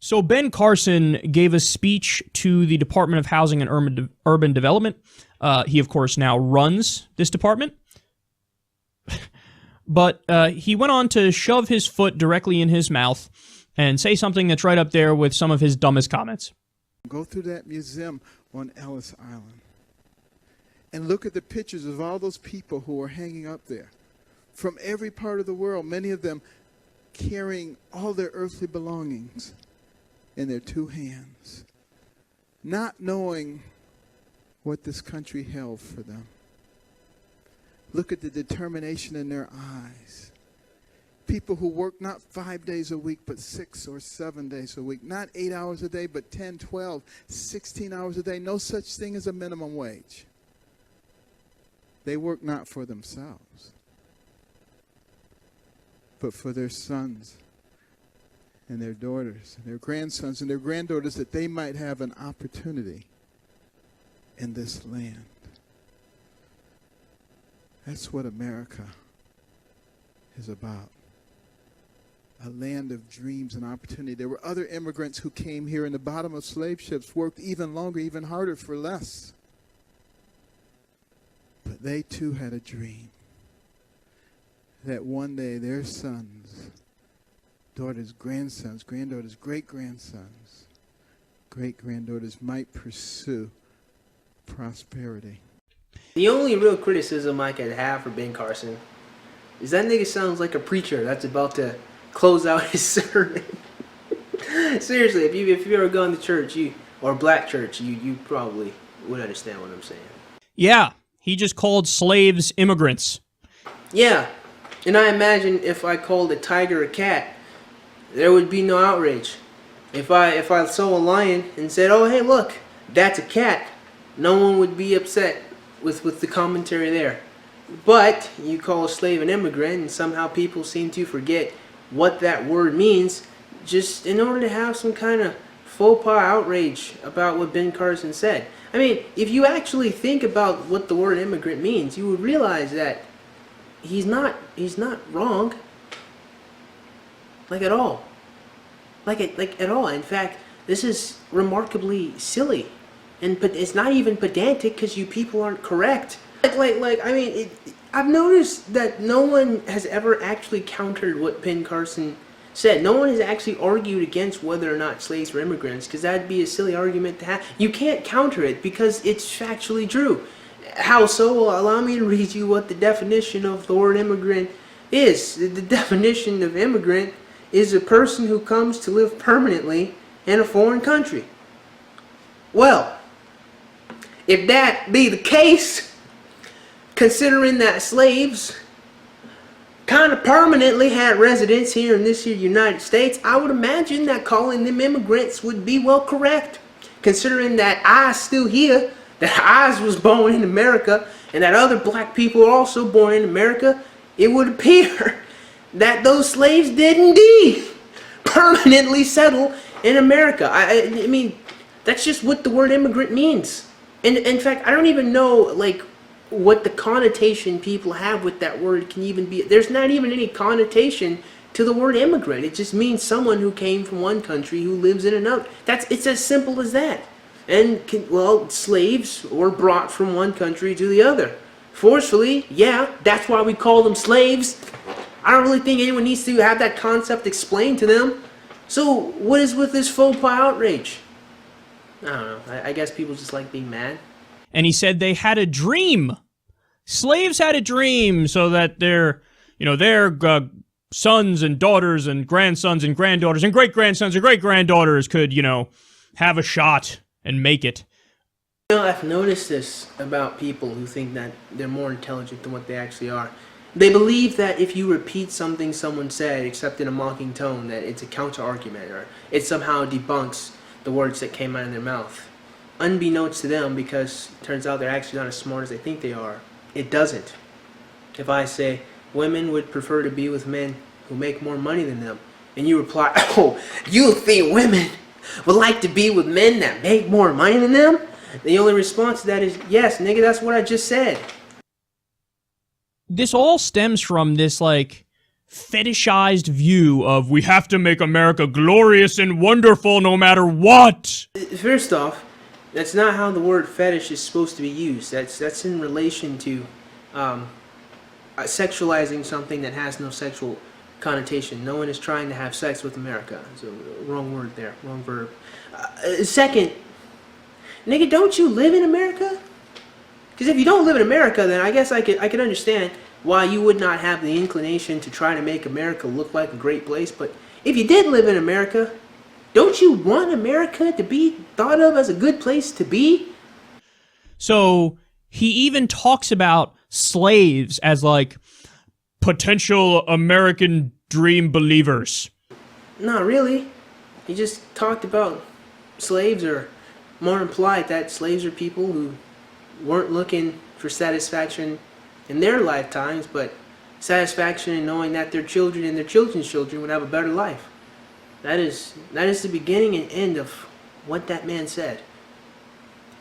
So Ben Carson gave a speech to the Department of Housing and Urban Development. He, of course, now runs this department. But he went on to shove his foot directly in his mouth and say something that's right up there with some of his dumbest comments. Go through that museum on Ellis Island and look at the pictures of all those people who are hanging up there from every part of the world, many of them carrying all their earthly belongings in their two hands, not knowing what this country held for them. Look at the determination in their eyes. People who work not 5 days a week, but 6 or 7 days a week. Not 8 hours a day, but 10, 12, 16 hours a day. No such thing as a minimum wage. They work not for themselves, but for their sons and their daughters and their grandsons and their granddaughters, that they might have an opportunity in this land. That's what America is about. A land of dreams and opportunity. There were other immigrants who came here in the bottom of slave ships, worked even longer, even harder for less. But they too had a dream that one day their sons, daughters, grandsons, granddaughters, great-grandsons, great-granddaughters might pursue prosperity. The only real criticism I could have for Ben Carson is that nigga sounds like a preacher that's about to close out his sermon. Seriously, if you ever gone to church, or black church, you probably would understand what I'm saying. Yeah, he just called slaves immigrants. Yeah, and I imagine if I called a tiger a cat, there would be no outrage. If I saw a lion and said, "Oh, hey, look, that's a cat," no one would be upset with the commentary there. But you call a slave an immigrant, and somehow people seem to forget what that word means, just in order to have some kind of faux pas outrage about what Ben Carson said. I mean, if you actually think about what the word immigrant means, you would realize that he's not wrong. Like at all. Like at all. In fact, this is remarkably silly. But it's not even pedantic because you people aren't correct. I've noticed that no one has ever actually countered what Ben Carson said. No one has actually argued against whether or not slaves were immigrants, because that'd be a silly argument to have. You can't counter it because it's factually true. How so? Well, allow me to read you what the definition of the word immigrant is. The definition of immigrant is a person who comes to live permanently in a foreign country. Well, if that be the case, considering that slaves kind of permanently had residence here in this here United States, I would imagine that calling them immigrants would be well correct. Considering that I's still here, that I's was born in America, and that other black people are also born in America, it would appear that those slaves did indeed permanently settle in America. I mean, that's just what the word immigrant means. And in fact, I don't even know, what the connotation people have with that word can even be. There's not even any connotation to the word immigrant. It just means someone who came from one country who lives in another. It's as simple as that. And, slaves were brought from one country to the other. Forcefully, yeah, that's why we call them slaves. I don't really think anyone needs to have that concept explained to them. So, what is with this faux pas outrage? I don't know. I guess people just like being mad. And he said they had a dream. Slaves had a dream so that their sons and daughters and grandsons and granddaughters and great-grandsons and great-granddaughters could, have a shot and make it. I've noticed this about people who think that they're more intelligent than what they actually are. They believe that if you repeat something someone said, except in a mocking tone, that it's a counter-argument, or it somehow debunks the words that came out of their mouth. Unbeknownst to them, because it turns out they're actually not as smart as they think they are, it doesn't. If I say, women would prefer to be with men who make more money than them, and you reply, "Oh, you think women would like to be with men that make more money than them?" The only response to that is, yes, nigga, that's what I just said. This all stems from this, fetishized view of we have to make America glorious and wonderful no matter what. First off, that's not how the word fetish is supposed to be used. That's in relation to sexualizing something that has no sexual connotation. No one is trying to have sex with America. So wrong word there, wrong verb. Second, nigga, don't you live in America? Because if you don't live in America, then I guess I could understand why you would not have the inclination to try to make America look like a great place. But if you did live in America, don't you want America to be thought of as a good place to be? So he even talks about slaves as like potential American dream believers. Not really. He just talked about slaves, or more implied that slaves are people who weren't looking for satisfaction in their lifetimes, but satisfaction in knowing that their children and their children's children would have a better life. That is the beginning and end of what that man said.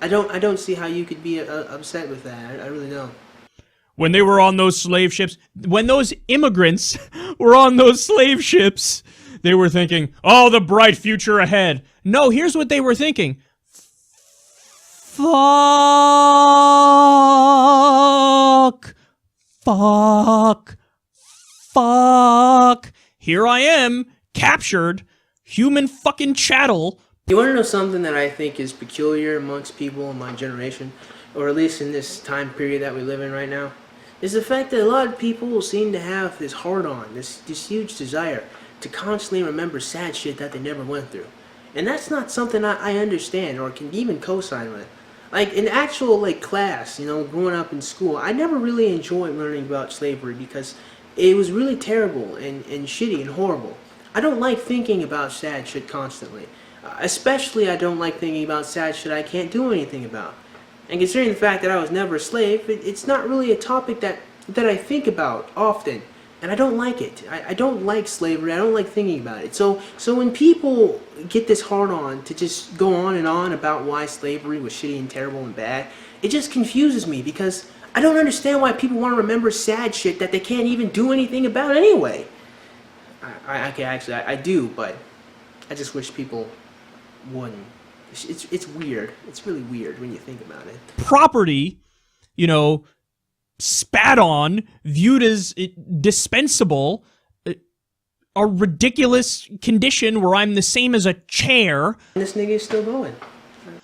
I don't see how you could be upset with that. I really don't. When they were on those slave ships, when those immigrants were on those slave ships, they were thinking, oh, the bright future ahead. No, here's what they were thinking. Fuck. Fuck. Fuck. Here I am, captured, human fucking chattel. You want to know something that I think is peculiar amongst people in my generation, or at least in this time period that we live in right now? Is the fact that a lot of people seem to have this hard-on, this huge desire to constantly remember sad shit that they never went through. And that's not something I understand or can even co-sign with. Like, in actual, like, class, you know, growing up in school, I never really enjoyed learning about slavery because it was really terrible and shitty and horrible. I don't like thinking about sad shit constantly. Especially I don't like thinking about sad shit I can't do anything about. And considering the fact that I was never a slave, it's not really a topic that I think about often. And I don't like it. I don't like slavery. I don't like thinking about it. So when people get this hard on to just go on and on about why slavery was shitty and terrible and bad, it just confuses me because I don't understand why people want to remember sad shit that they can't even do anything about anyway. I do, but I just wish people wouldn't. It's weird. It's really weird when you think about it. Property, you know, spat on, viewed as dispensable, a ridiculous condition where I'm the same as a chair. And this nigga is still going.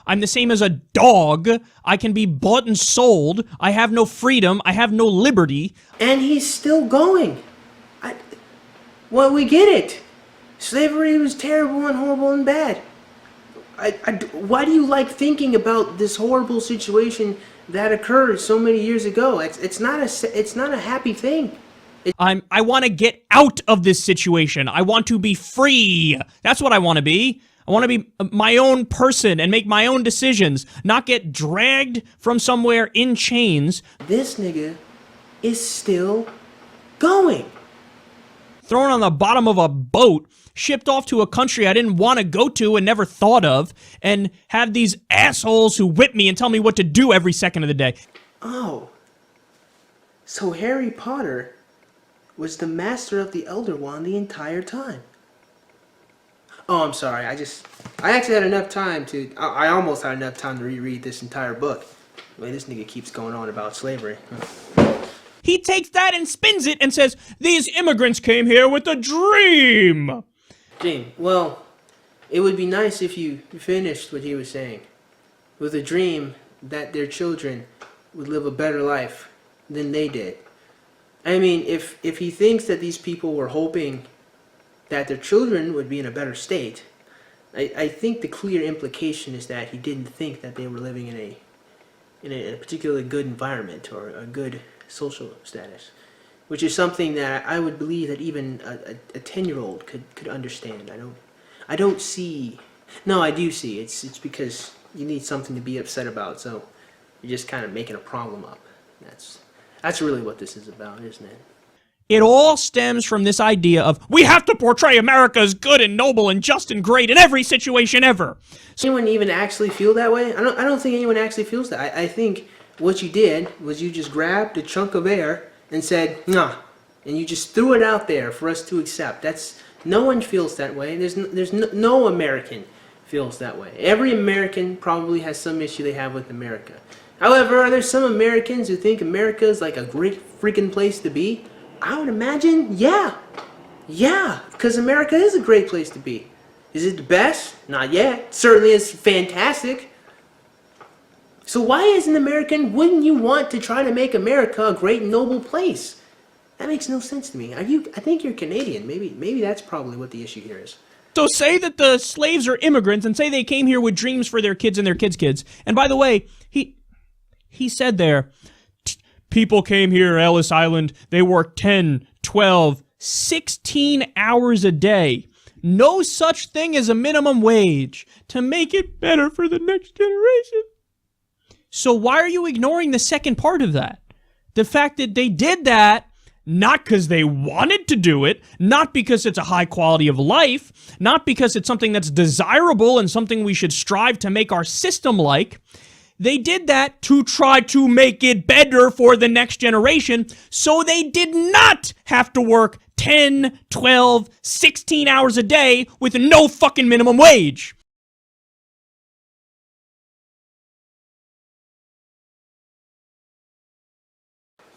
I'm the same as a dog. I can be bought and sold. I have no freedom. I have no liberty. And he's still going. Well, we get it. Slavery was terrible and horrible and bad. Why do you like thinking about this horrible situation that occurred so many years ago? It's not a happy thing. I want to get out of this situation. I want to be free. That's what I want to be. I want to be my own person and make my own decisions, not get dragged from somewhere in chains. This nigga is still going. Thrown on the bottom of a boat, shipped off to a country I didn't want to go to and never thought of, and have these assholes who whip me and tell me what to do every second of the day. Oh. So Harry Potter was the master of the Elder Wand the entire time. Oh, I'm sorry. I actually had enough time I almost had enough time to reread this entire book. The way this nigga keeps going on about slavery. He takes that and spins it and says, these immigrants came here with a dream. Dream. Well, it would be nice if you finished what he was saying. With a dream that their children would live a better life than they did. I mean, if he thinks that these people were hoping that their children would be in a better state, I think the clear implication is that he didn't think that they were living in a particularly good environment or a good social status, which is something that I would believe that even a 10-year-old could understand. I don't see. No, I do see. It's because you need something to be upset about, so you're just kind of making a problem up. That's really what this is about, isn't it? It all stems from this idea of, we have to portray America as good and noble and just and great in every situation ever. Does anyone even actually feel that way? I don't think anyone actually feels that. I think what you did was you just grabbed a chunk of air and said, nah, and you just threw it out there for us to accept. No one feels that way. No American feels that way. Every American probably has some issue they have with America. However, are there some Americans who think America is like a great freaking place to be? I would imagine, yeah. Yeah, because America is a great place to be. Is it the best? Not yet. Certainly it's fantastic. So why as an American wouldn't you want to try to make America a great noble place? That makes no sense to me. I think you're Canadian. Maybe that's probably what the issue here is. So say that the slaves are immigrants and say they came here with dreams for their kids and their kids' kids. And by the way, he said there, people came here, Ellis Island, they worked 10, 12, 16 hours a day. No such thing as a minimum wage to make it better for the next generation. So why are you ignoring the second part of that? The fact that they did that, not because they wanted to do it, not because it's a high quality of life, not because it's something that's desirable and something we should strive to make our system like. They did that to try to make it better for the next generation, so they did not have to work 10, 12, 16 hours a day with no fucking minimum wage.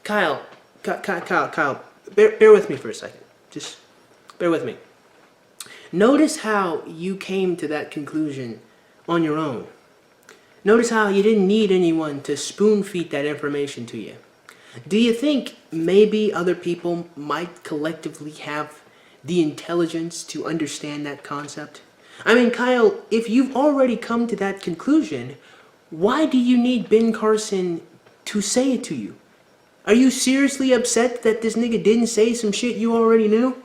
Kyle, bear with me for a second. Just bear with me. Notice how you came to that conclusion on your own. Notice how you didn't need anyone to spoon-feed that information to you. Do you think maybe other people might collectively have the intelligence to understand that concept? I mean, Kyle, if you've already come to that conclusion, why do you need Ben Carson to say it to you? Are you seriously upset that this nigga didn't say some shit you already knew?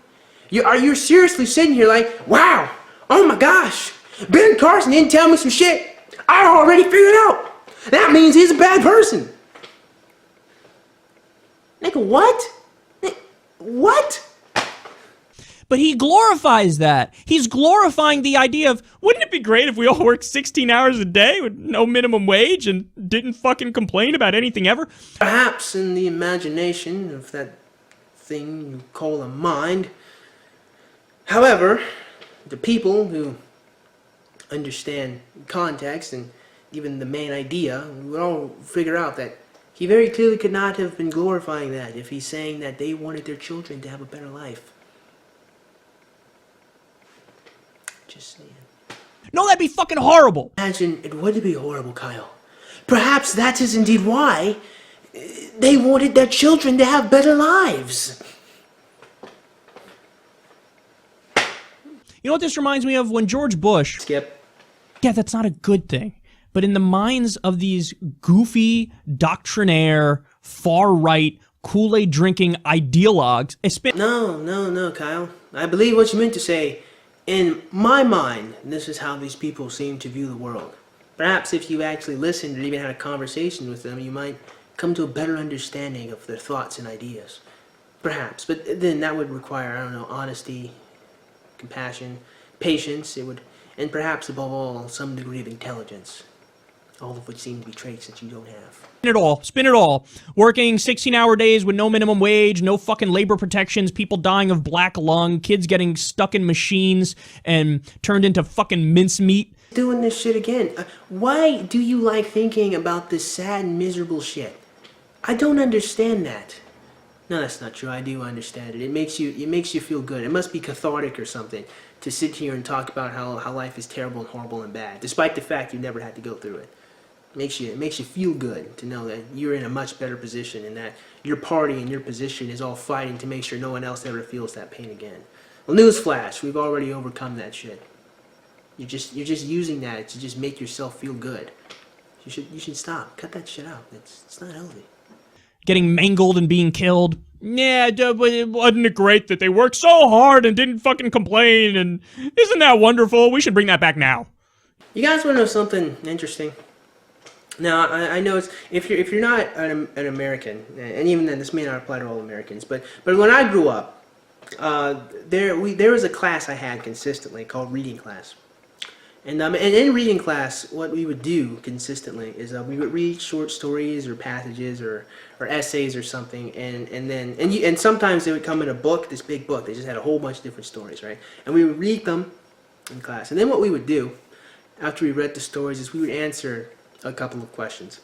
Are you seriously sitting here like, wow, oh my gosh, Ben Carson didn't tell me some shit I already figured out. That means he's a bad person. Nigga, what? What? But he glorifies that. He's glorifying the idea of, wouldn't it be great if we all worked 16 hours a day with no minimum wage and didn't fucking complain about anything ever? Perhaps in the imagination of that thing you call a mind. However, the people who understand context and even the main idea would all figure out that he very clearly could not have been glorifying that if he's saying that they wanted their children to have a better life. Just saying. No, that'd be fucking horrible. Imagine it would be horrible, Kyle. Perhaps that is indeed why they wanted their children to have better lives. You know what this reminds me of? When George Bush... Skip. Yeah, that's not a good thing. But in the minds of these goofy, doctrinaire, far-right, Kool-Aid drinking ideologues... No, Kyle. I believe what you meant to say. In my mind, this is how these people seem to view the world. Perhaps if you actually listened or even had a conversation with them, you might come to a better understanding of their thoughts and ideas. Perhaps. But then that would require, I don't know, honesty, compassion, patience, and perhaps above all, some degree of intelligence. All of which seem to be traits that you don't have. Spin it all. Working 16-hour days with no minimum wage, no fucking labor protections, people dying of black lung, kids getting stuck in machines and turned into fucking mincemeat. Doing this shit again. Why do you like thinking about this sad and miserable shit? I don't understand that. No, that's not true. I do understand it. It makes you feel good. It must be cathartic or something to sit here and talk about how life is terrible and horrible and bad, despite the fact you've never had to go through it. It makes you feel good to know that you're in a much better position and that your party and your position is all fighting to make sure no one else ever feels that pain again. Well, newsflash, we've already overcome that shit. You're just using that to just make yourself feel good. You should stop. Cut that shit out. It's not healthy. Getting mangled and being killed. Yeah, wasn't it great that they worked so hard and didn't fucking complain? And isn't that wonderful? We should bring that back now. You guys want to know something interesting? Now, I know it's if you're not an American, and even then this may not apply to all Americans, but when I grew up, there was a class I had consistently called reading class, And in reading class, what we would do consistently is we would read short stories or passages or essays or something, and sometimes they would come in a book, this big book. They just had a whole bunch of different stories, right? And we would read them in class. And then what we would do after we read the stories is we would answer a couple of questions.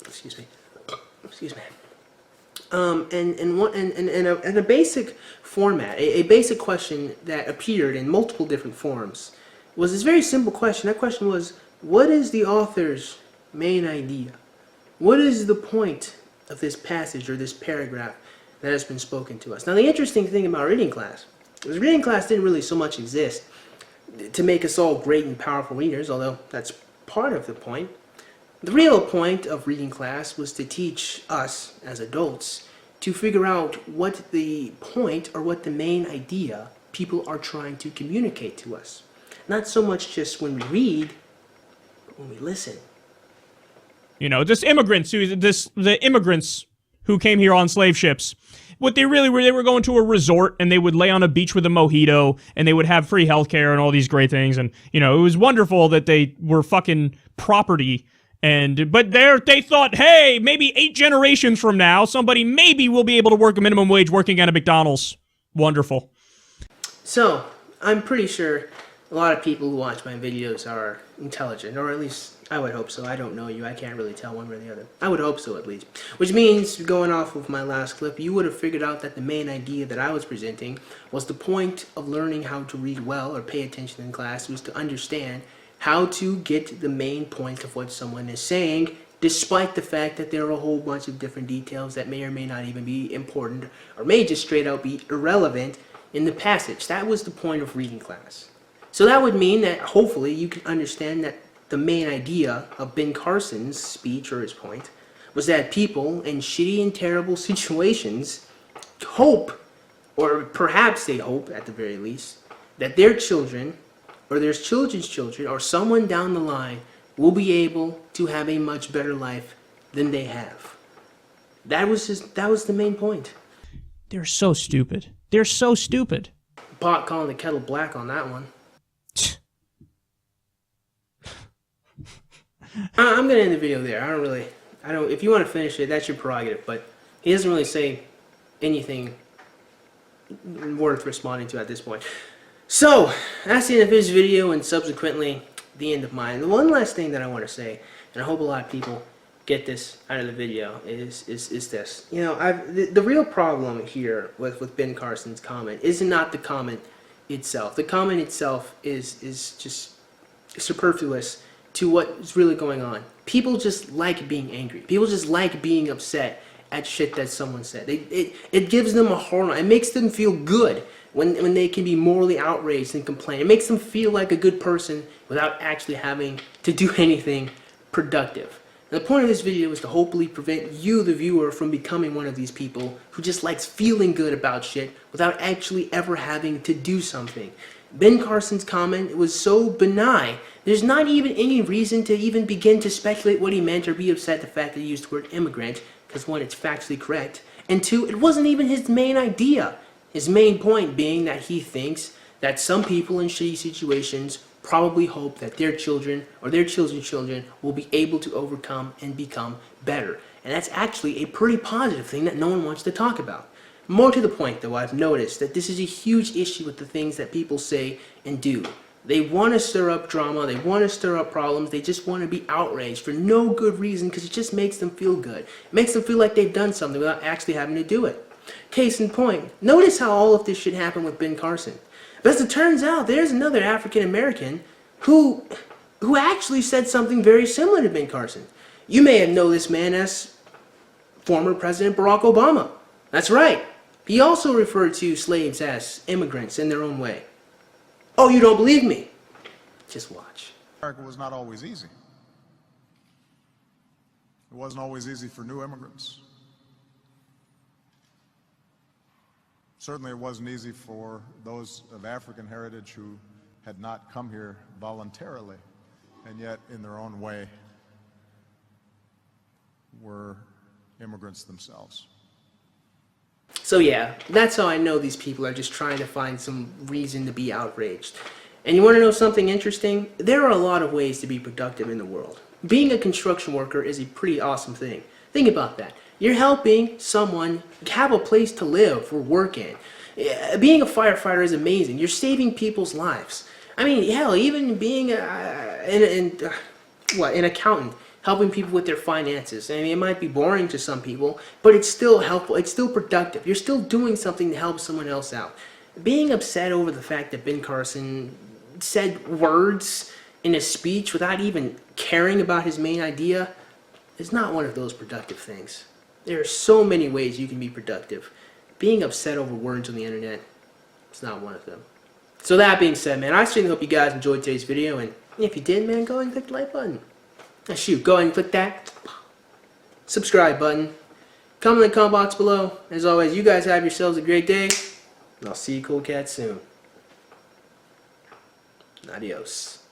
Excuse me. And a basic format, a basic question that appeared in multiple different forms was this very simple question. That question was, what is the author's main idea? What is the point of this passage or this paragraph that has been spoken to us? Now, the interesting thing about reading class was reading class didn't really so much exist to make us all great and powerful readers, although that's part of the point. The real point of reading class was to teach us as adults to figure out what the point or what the main idea people are trying to communicate to us. Not so much just when we read, but when we listen. You know, the immigrants who came here on slave ships, what they really were, they were going to a resort and they would lay on a beach with a mojito and they would have free healthcare and all these great things. And, you know, it was wonderful that they were fucking property. But they thought, hey, maybe 8 generations from now, somebody maybe will be able to work a minimum wage working at a McDonald's. Wonderful. So, I'm pretty sure a lot of people who watch my videos are intelligent, or at least I would hope so. I don't know you. I can't really tell one way or the other. I would hope so, at least. Which means, going off of my last clip, you would have figured out that the main idea that I was presenting was the point of learning how to read well or pay attention in class was to understand how to get the main point of what someone is saying, despite the fact that there are a whole bunch of different details that may or may not even be important, or may just straight out be irrelevant in the passage. That was the point of reading class. So that would mean that hopefully you can understand that the main idea of Ben Carson's speech, or his point, was that people in shitty and terrible situations hope, or perhaps they hope at the very least, that their children or their children's children or someone down the line will be able to have a much better life than they have. That was the main point. They're so stupid. They're so stupid. Pot calling the kettle black on that one. I'm gonna end the video there. If you want to finish it, that's your prerogative, but he doesn't really say anything worth responding to at this point. So, that's the end of his video, and subsequently, the end of mine. The one last thing that I want to say, and I hope a lot of people get this out of the video, is this. You know, the real problem here with Ben Carson's comment is not the comment itself. The comment itself is just superfluous to what's really going on. People just like being angry. People just like being upset at shit that someone said. It gives them a hormone. It makes them feel good when they can be morally outraged and complain. It makes them feel like a good person without actually having to do anything productive. And the point of this video is to hopefully prevent you, the viewer, from becoming one of these people who just likes feeling good about shit without actually ever having to do something. Ben Carson's comment was so benign. There's not even any reason to even begin to speculate what he meant or be upset at the fact that he used the word immigrant, because one, it's factually correct, and two, it wasn't even his main idea. His main point being that he thinks that some people in shitty situations probably hope that their children or their children's children will be able to overcome and become better. And that's actually a pretty positive thing that no one wants to talk about. More to the point, though, I've noticed that this is a huge issue with the things that people say and do. They want to stir up drama, they want to stir up problems, they just want to be outraged for no good reason because it just makes them feel good. It makes them feel like they've done something without actually having to do it. Case in point, notice how all of this shit happened with Ben Carson. But as it turns out, there's another African American who actually said something very similar to Ben Carson. You may have known this man as former President Barack Obama. That's right. He also referred to slaves as immigrants in their own way. Oh, you don't believe me? Just watch. America was not always easy. It wasn't always easy for new immigrants. Certainly it wasn't easy for those of African heritage who had not come here voluntarily, and yet in their own way were immigrants themselves. So yeah, that's how I know these people are just trying to find some reason to be outraged. And you want to know something interesting? There are a lot of ways to be productive in the world. Being a construction worker is a pretty awesome thing. Think about that. You're helping someone have a place to live or work in. Being a firefighter is amazing. You're saving people's lives. I mean, hell, even being an accountant, helping people with their finances. I mean, it might be boring to some people, but it's still helpful. It's still productive. You're still doing something to help someone else out. Being upset over the fact that Ben Carson said words in a speech without even caring about his main idea is not one of those productive things. There are so many ways you can be productive. Being upset over words on the internet is not one of them. So that being said, man, I certainly hope you guys enjoyed today's video, and if you did, man, go ahead and click the like button. Now shoot, go ahead and click that subscribe button. Comment in the comment box below. As always, you guys have yourselves a great day, and I'll see you cool cats soon. Adios.